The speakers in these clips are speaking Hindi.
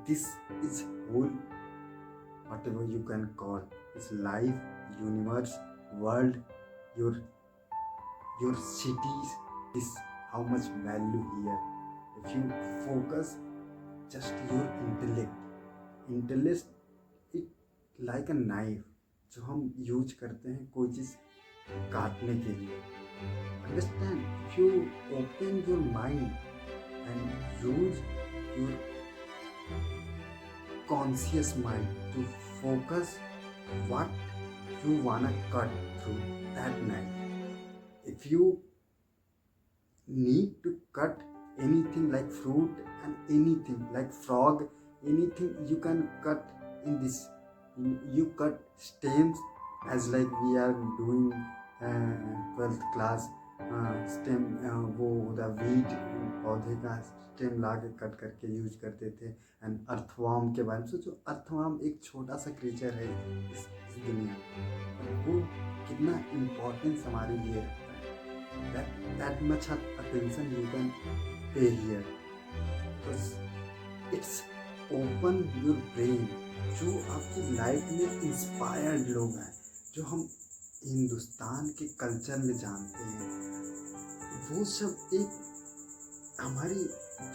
this is whole, whatever you can call, is life, universe, world, your your cities, is how much value here. If you focus just your intellect it like a knife जो हम यूज करते हैं कोई चीज काटने के लिए. Understand, if you open your mind and use your conscious mind to focus what you wanna cut through that knife. If you need to cut anything like fruit and anything like frog, anything you can cut in this. You cut stems as like we are doing 12th class stem वो होता वीट पौधे का स्टेम ला के कट करके यूज करते थे. एंड अर्थवार्म के बारे में सोचो. अर्थवार्म एक छोटा सा क्रीचर है इस दुनिया में, वो कितना इम्पोर्टेंस हमारे लिए रखता है. that much attention you can pay here because it's open your brain. जो आपकी लाइफ में इंस्पायर्ड लोग हैं, जो हम हिंदुस्तान के कल्चर में जानते हैं, वो सब एक हमारी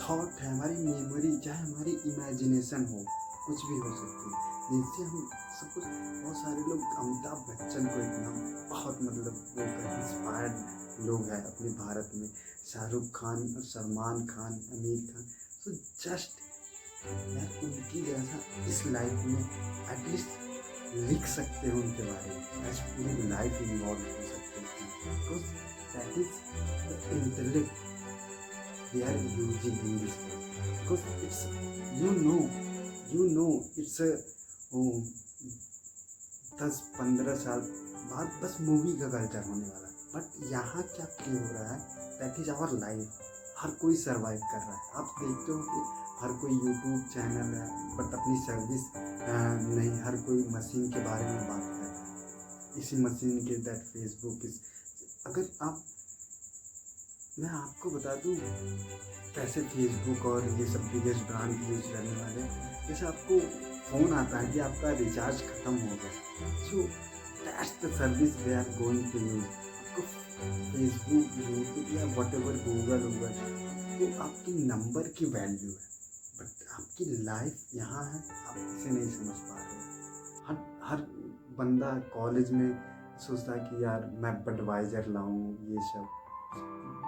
थॉट है, हमारी मेमोरी, चाहे हमारी इमेजिनेशन हो, कुछ भी हो सकती है. जिससे हम सब कुछ, बहुत सारे लोग अमिताभ बच्चन को इतना बहुत मतलब वो इंस्पायर्ड लोग हैं अपने भारत में. शाहरुख खान, सलमान खान, आमिर खान. सो जस्ट यार उनकी जैसा इस लाइफ में एटलीस्ट लिख सकते हो उनके बारे में, आज पूरी लाइफ इन्वॉल्व हो सकते हैं. Because that is the intellect they are using in this world. Because it's you know it's a 10-15 साल बाद बस मूवी का कल्चर होने वाला है. बट यहाँ क्या प्ले हो रहा है, दैट इज आवर लाइफ. हर कोई सर्वाइव कर रहा है. आप देखते हो कि हर कोई यूट्यूब चैनल है बट अपनी सर्विस नहीं. हर कोई मशीन के बारे में बात कर रहा है, इसी मशीन के दैट फेसबुक इस. अगर आप, मैं आपको बता दूं कैसे फेसबुक और ये सब बिगेस्ट ब्रांड यूज करने वाले, जैसे आपको फ़ोन आता है कि आपका रिचार्ज ख़त्म हो गया, so that's the service they are going to use. आपको फेसबुक, यूट्यूब या वट एवर गूगल, तो आपकी नंबर की वैल्यू है, बट आपकी लाइफ यहाँ है, आप इसे नहीं समझ पा रहे. हर बंदा कॉलेज में सोचता है कि यार मैं बडवाइजर लाऊं, ये सब.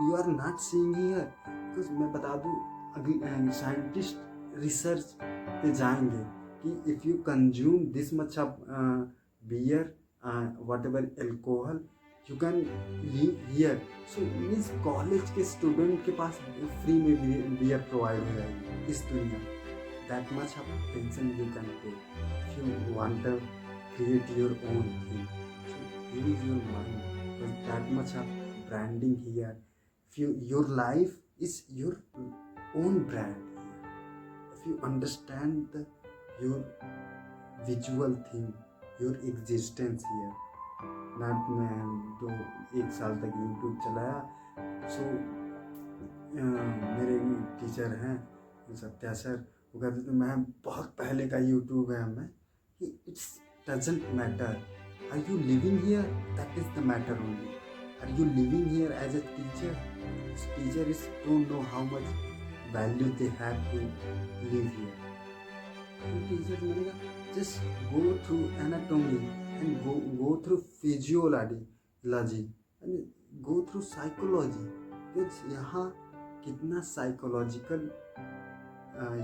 You are not seeing here. Because मैं बता दूँ, अभी साइंटिस्ट रिसर्च पे जाएंगे कि if you consume this much of beer, whatever alcohol, you can live here. So means college के स्टूडेंट के पास फ्री में बियर प्रोवाइड हो जाएगी इस दुनिया. That much of tension you can pay if you want to create your own thing. So use your mind. That much of branding here. If your life is your own brand here. If you understand your visual thing, your existence here. not मैं तो 1 साल तक YouTube चलाया. सो मेरे टीचर हैं सत्या सर, वो कहते थे मैं बहुत पहले का YouTube है मैं, कि it's doesn't matter. Are you living here, that is the matter only. Are you living here as a teacher? Teachers don't know how much value they have to live here. Teachers मैंने कहा just go through anatomy and go through physiology and go through psychology. because यहाँ कितना साइकोलॉजिकल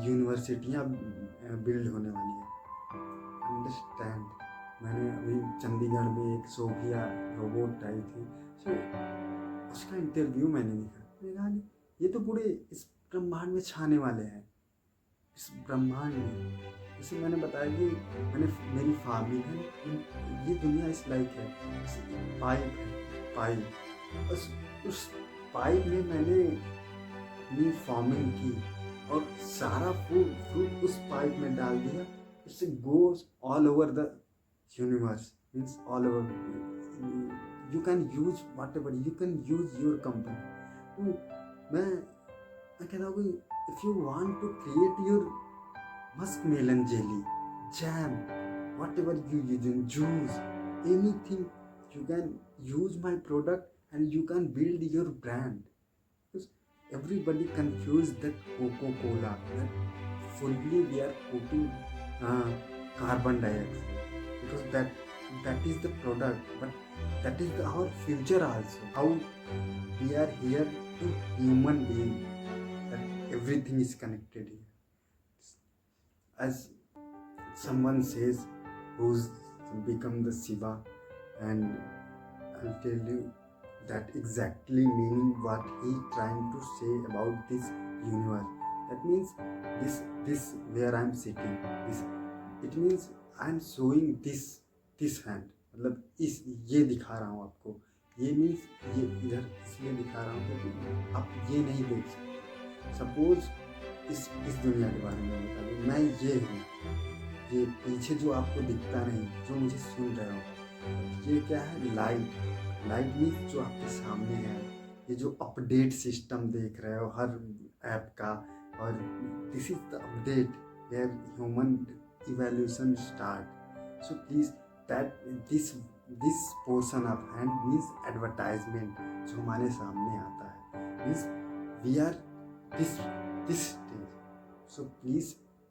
यूनिवर्सिटियाँ बिल्ड होने वाली है. अंडरस्टैंड. मैंने अभी चंडीगढ़ में एक सोफिया रोबोट आई थी, सो उसका इंटरव्यू मैंने देखा. मैंने कहा ये तो पूरे इस ब्रह्मांड में छाने वाले हैं, इस ब्रह्मांड में. जैसे मैंने बताया कि मेरी फार्मिंग है, ये दुनिया इस लाइक है. पाइप है, पाइप, उस पाइप में मैंने अपनी फार्मिंग की और सारा फ्रूट उस पाइप में डाल दिया. It's goes all over the universe, means all over. You can use whatever, you can use your company. मैं कहता हूँ कि if you want to create your muskmelon jelly, jam, whatever you using, juice, anything you can use my product and you can build your brand. Because everybody confused that Coca-Cola, that fully we are putting uh, carbon dioxide because that is the product, but that is our future also. How we are here to human being, that everything is connected here. As someone says, who's become the Shiva, and I'll tell you that exactly meaning what he trying to say about this universe. That means this where I'm sitting, this it means I'm showing this hand, मतलब इस ये दिखा रहा हूँ आपको, ये मीन्स ये इधर इसलिए दिखा रहा हूँ क्योंकि आप ये नहीं देख सकते। सपोज इस दुनिया के बारे में बता दूँ, मैं ये हूँ, ये पीछे जो आपको दिखता नहीं, जो मुझे सुन रहे हो, ये क्या है? लाइट मीन्स जो आपके सामने है, ये जो अपडेट सिस्टम देख रहे हो हर ऐप का, और this is the update where human evolution start. So please that this portion of hand means advertisement जो हमारे सामने आता है, means we are this stage. So please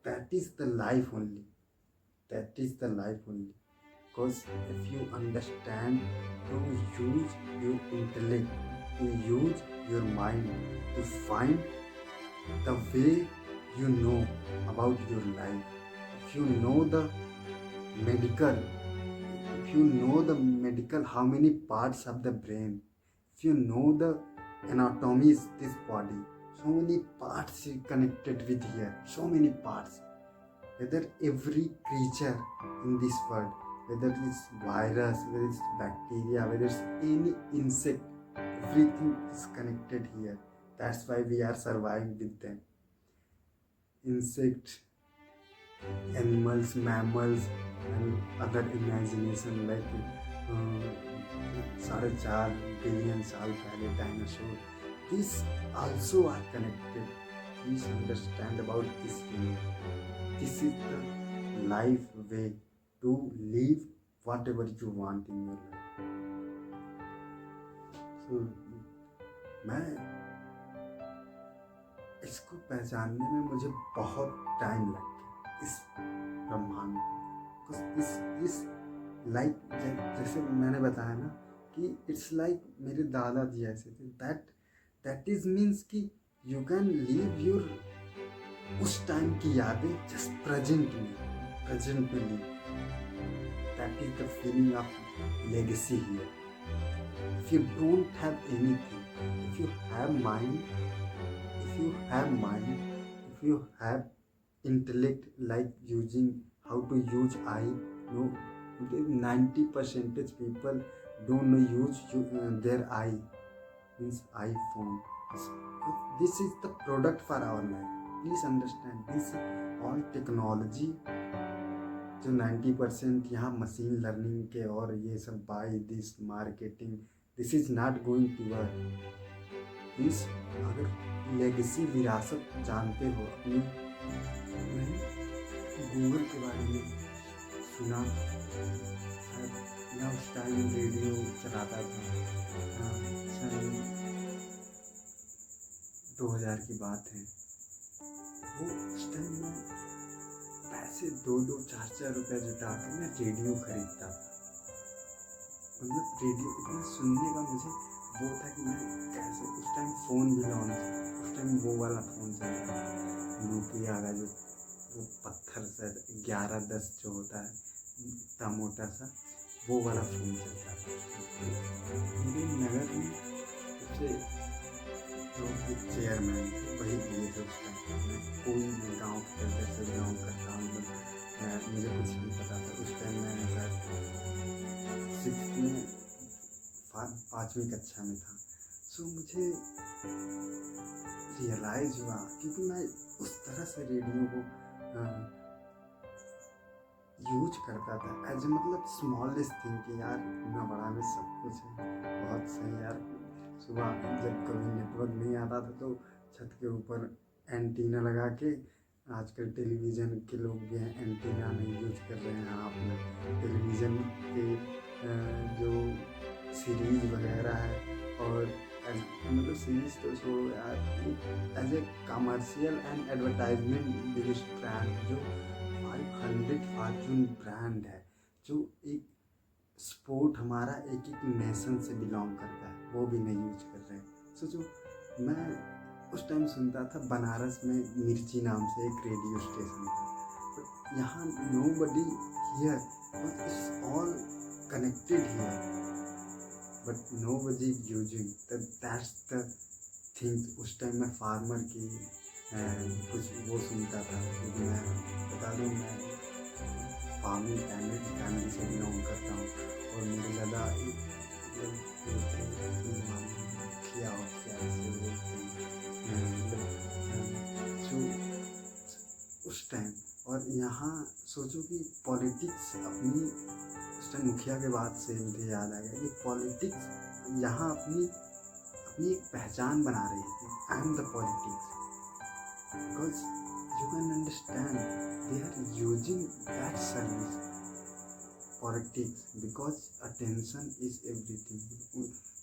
that is the life only, that is the life only. Because if you understand to use your intellect, to use your mind, to find the way you know about your life, if you know the medical, if you know the medical how many parts of the brain, if you know the anatomy is this body, so many parts connected with here, so many parts, whether every creature in this world, whether it's virus, whether it's bacteria, whether it's any insect, everything is connected here. That's why we are surviving with them. Insect, animals, mammals, and other imagination like 4.5 billion साल पहले dinosaur, these also are connected. Please understand about this unit. This is the life way to live whatever you want in your life. So, मैं इसको पहचानने में मुझे बहुत टाइम लग गया, इस ब्रह्मांड को। इस लाइक जैसे मैंने बताया ना कि इट्स लाइक मेरे दादाजी ऐसे थे, दैट इज मीन्स कि यू कैन लीव योर उस टाइम की यादें जस्ट प्रेजेंट में ली। That is the feeling of legacy here. If you don't have anything, if you have mind, if you have intellect like using how to use eye, no, 90% people don't know use their eye, means iPhone. This is the product for our life. Please understand this all technology जो 90% यहाँ मशीन लर्निंग के और ये सब by this marketing, this is not going to work. Please अगर लेगेसी विरासत जानते हो अपनी, मैंने गूगल के बारे में सुना, मैं उस टाइम रेडियो चलाता था, सन 2000 की बात है। वो उस टाइम में पैसे 2-4 रुपये जुटा के मैं रेडियो खरीदता था। मतलब रेडियो इतना सुनने का मुझे वो था कि मैं कैसे, उस टाइम फ़ोन भी लॉन्च, उस टाइम वो वाला फ़ोन चलता था नोकिया का, जो वो पत्थर से 1110 जो होता है इतना मोटा सा, वो वाला फ़ोन चलता था। मेरे नगर में सबसे जो एक चेयरमैन थे वही दिए थे उस टाइम। मैं कोई मैं गाँव के कल्चर से बिलोंग करता हूँ, मुझे कुछ नहीं पता था उस टाइम। मैं शायद 6th में 5वीं कक्षा में था। सो मुझे रियलाइज़ हुआ, क्योंकि मैं उस तरह से रेडियो को यूज करता था एज ए मतलब स्मॉलेस्ट थिंग कि यार इतना बड़ा में सब कुछ है, बहुत सही यार। सुबह जब कभी नेटवर्क नहीं आता था तो छत के ऊपर एंटीना लगा के आजकल टेलीविज़न के लोग भी हैं, एंटीना नहीं यूज़ कर रहे हैं अपना टेलीविज़न के जो सीरीज़ वगैरह है, और मतलब सीरीज़ तो छोड़ो यार, as a commercial and advertisement biggest brand जो 500 फॉर्चून ब्रांड है, जो एक स्पोर्ट हमारा एक एक नेशन से बिलोंग करता है, वो भी नहीं यूज कर रहे हैं। सोचो, मैं उस टाइम सुनता था बनारस में मिर्ची नाम से एक रेडियो स्टेशन था, बट यहाँ nobody here, but it's all connected here, but nobody using that's the thing. उस टाइम मैं फार्मर की कुछ वो सुनता था, क्योंकि मैं बता दूँ मैं फार्मिंग फैमिली से बिलोंग करता हूँ, और मेरे दादा मुखिया जो उस टाइम, और यहाँ सोचो कि पॉलिटिक्स अपनी उस टाइम मुखिया के बाद से मुझे याद आ गया कि पॉलिटिक्स यहाँ अपनी अपनी एक पहचान बना रही थी। I am the politics, because you can understand they are using that service politics, because attention is everything.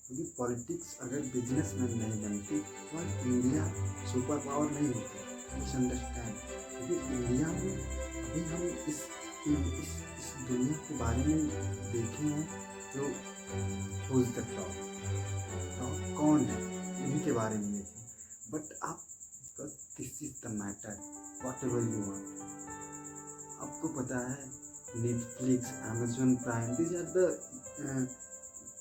क्योंकि पॉलिटिक्स अगर बिजनेसमैन नहीं बनती तो आज इंडिया सुपर पावर नहीं होती। प्लीज अंडरस्टैंड, क्योंकि इंडिया में अभी हम इस दुनिया के बारे में देखे हैं, जो हुज द टॉप कौन है, इन्हीं के बारे में देखें। बट आप, this is the matter, what ever you want. आपको पता है Netflix, Amazon prime, these are the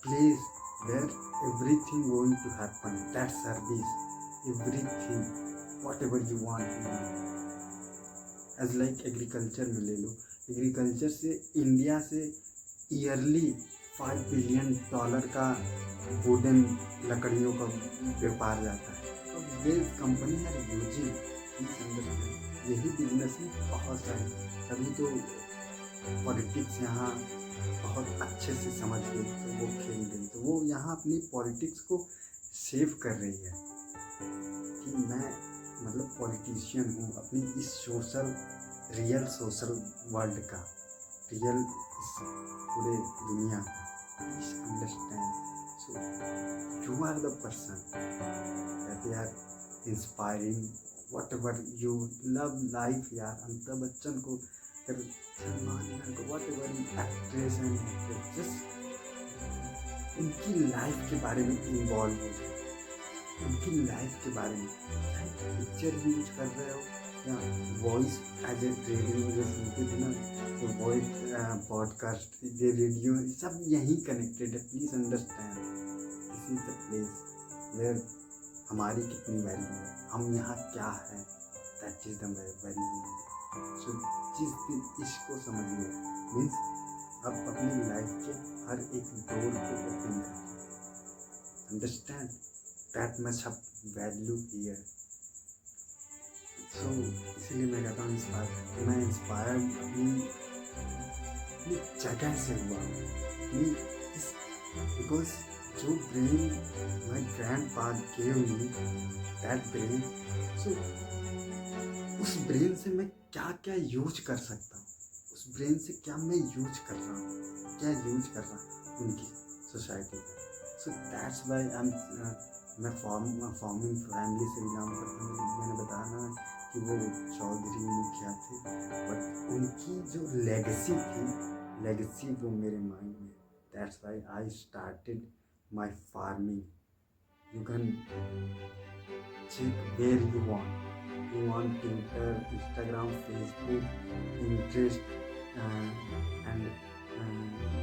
place where everything going to happen, that service, everything, whatever you want to do। As like agriculture में ले लो, एग्रीकल्चर से इंडिया से ईयरली $5 बिलियन का वुडन लकड़ियों का व्यापार जाता है। अब वे कंपनी है यूजिंग, यही बिजनेस में बहुत सारे, तभी तो पॉलिटिक्स यहाँ बहुत अच्छे से समझ गई, तो वो खेल गई, तो वो यहाँ अपनी पॉलिटिक्स को सेव कर रही है कि मैं मतलब पॉलिटिशियन हूँ अपनी इस सोशल, रियल सोशल वर्ल्ड का, रियल इस पूरे दुनिया का। Please understand, so you are the person that they are inspiring, whatever you love life. यार अमिताभ बच्चन को, सलमान खान को, whatever actress and actress, just उनकी लाइफ के बारे में इन्वॉल्व हो जाए, उनकी लाइफ के बारे में, चाहे पिक्चर यूज कर रहे हो या वॉइस एज ए रेडियो जो सुनते थे ना, तो वॉइस पॉडकास्ट, ये रेडियो, सब यहीं कनेक्टेड है। Please understand, this is the place where हमारी कितनी वैल्यू है, हम यहाँ क्या है, that is the value. So जिस दिन इसको समझिए, मीन्स आप अपनी लाइफ के हर एक डोर को ओपन करिए, understand that much of value here. So इसीलिए मैं कहता हूँ इंस्पायर, मैं इंस्पायर्ड अपनी जगह से हुआ, बिकॉज जो brain my grandfather gave me, that brain, so उस ब्रेन से मैं क्या क्या यूज कर सकता हूँ, उस ब्रेन से क्या मैं यूज कर रहा हूँ, क्या यूज कर रहा हूँ उनकी सोसाइटी में। सो दैट्स वाई मैं फार्मिंग फैमिली से बिलोंग करता हूँ। मैंने बताया ना कि वो चौधरी मुखिया थे, बट उनकी जो लेगेसी थी, लेगेसी वो मेरे माइंड में। That's why I started my farming. You can check where you want, you want Twitter, Instagram, Facebook, Pinterest, and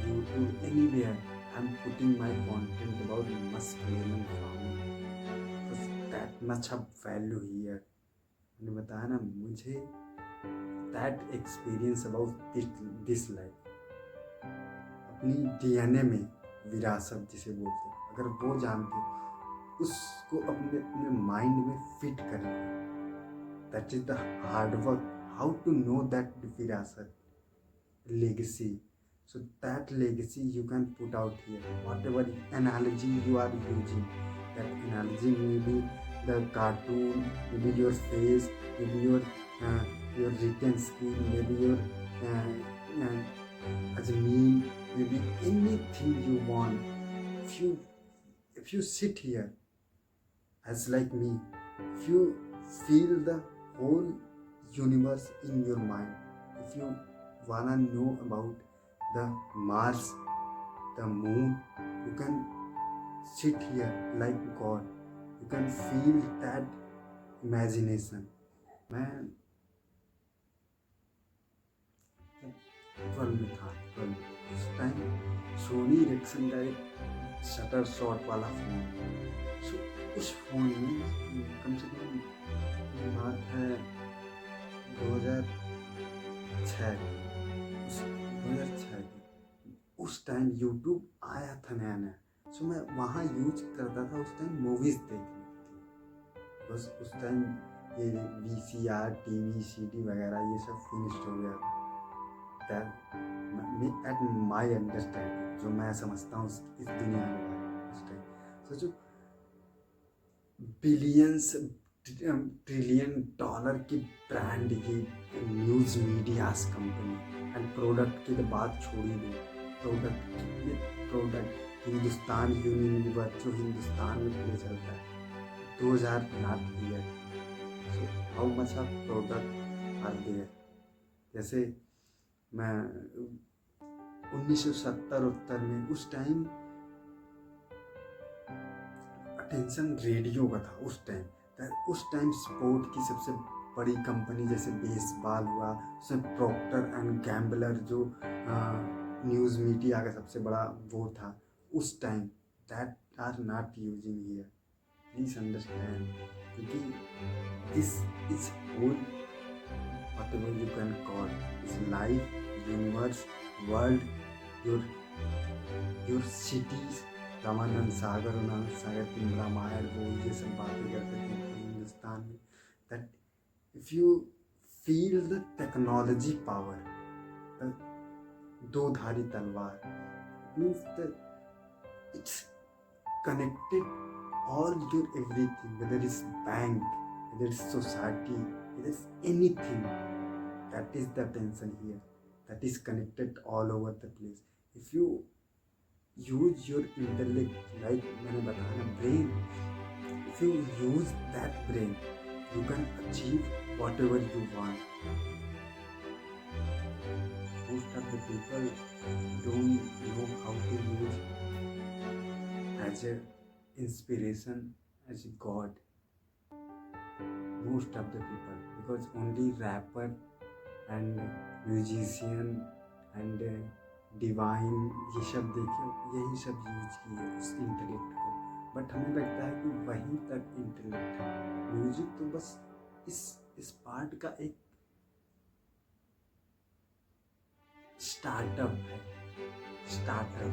YouTube, anywhere I'm putting my content about muscle farming, because that much of value here। मैंने बताया ना, मुझे that experience about this life, अपनी DNA में विरासत जिसे बोलते हैं, अगर वो जानते उसको अपने अपने माइंड में फिट करें, that is the hard work, how to know that virasat, legacy। So that legacy you can put out here, whatever analogy you are using, that analogy may be the cartoon, maybe your face, maybe your your written skill, maybe your as a meme, maybe anything you want. If you if you sit here as like me, if you feel the whole universe in your mind, if you wanna know about the Mars, the moon, you can sit here like God. You can feel that imagination. मैं 12 में था, 12 उस टाइम सोनी इरिक्सन का एक शटर शॉट वाला फ़ोन। सो उस फ़ोन में कम से कम ये बात है 2006 उस 2006 की, उस टाइम यूट्यूब आया था नया नया। सो मैं वहाँ यूज करता था उस टाइम मूवीज़ देखने के लिए। बस उस टाइम ये VCR, TV, CD वगैरह ये सब फिनिश्ड हो गया था। एट माई अंडरस्टैंडिंग, जो मैं समझता हूँ इस दुनिया के बारे में उस टाइम। सोचो बिलियंस ट्रिलियन डॉलर की ब्रांड ये news medias company, and product की तो बात छोड़ ही दो। प्रोडक्ट हिंदुस्तान यूनिलीवर जो हिंदुस्तान में पूरे चलता है, 2000 not year. So how much of product are there. जैसे मैं 1970 में उस टाइम अटेंशन रेडियो का था। उस टाइम स्पोर्ट की सबसे बड़ी कंपनी जैसे बेसबॉल हुआ, उसमें प्रॉक्टर एंड गैम्बलर जो न्यूज़ मीडिया का सबसे बड़ा वो था उस time, that are not using here. Please understand, क्योंकि this is whole whatever you can call is life, universe, world, your cities। Ramanand Sagar और नानक सागर की रामायण वो ये सब बातें करते थे हिंदुस्तान में। That if you feel the technology power, the दो धारी तलवार, means that it's connected all your everything, whether it's bank, whether it's society, whether it's anything. That is the attention here, that is connected all over the place. If you use your intellect, like मैंने बताया ना brain, if you use that brain, you can achieve whatever you want. Most of the people don't know how to use as a inspiration, as a God. Most of the people, because only rapper and musician and divine ये सब देखे, यही सब यूज किए उस इंटेलेक्ट को। बट हमें लगता है कि वहीं तक इंटेलेक्ट है। म्यूजिक तो बस इस पार्ट का एक स्टार्टअप है।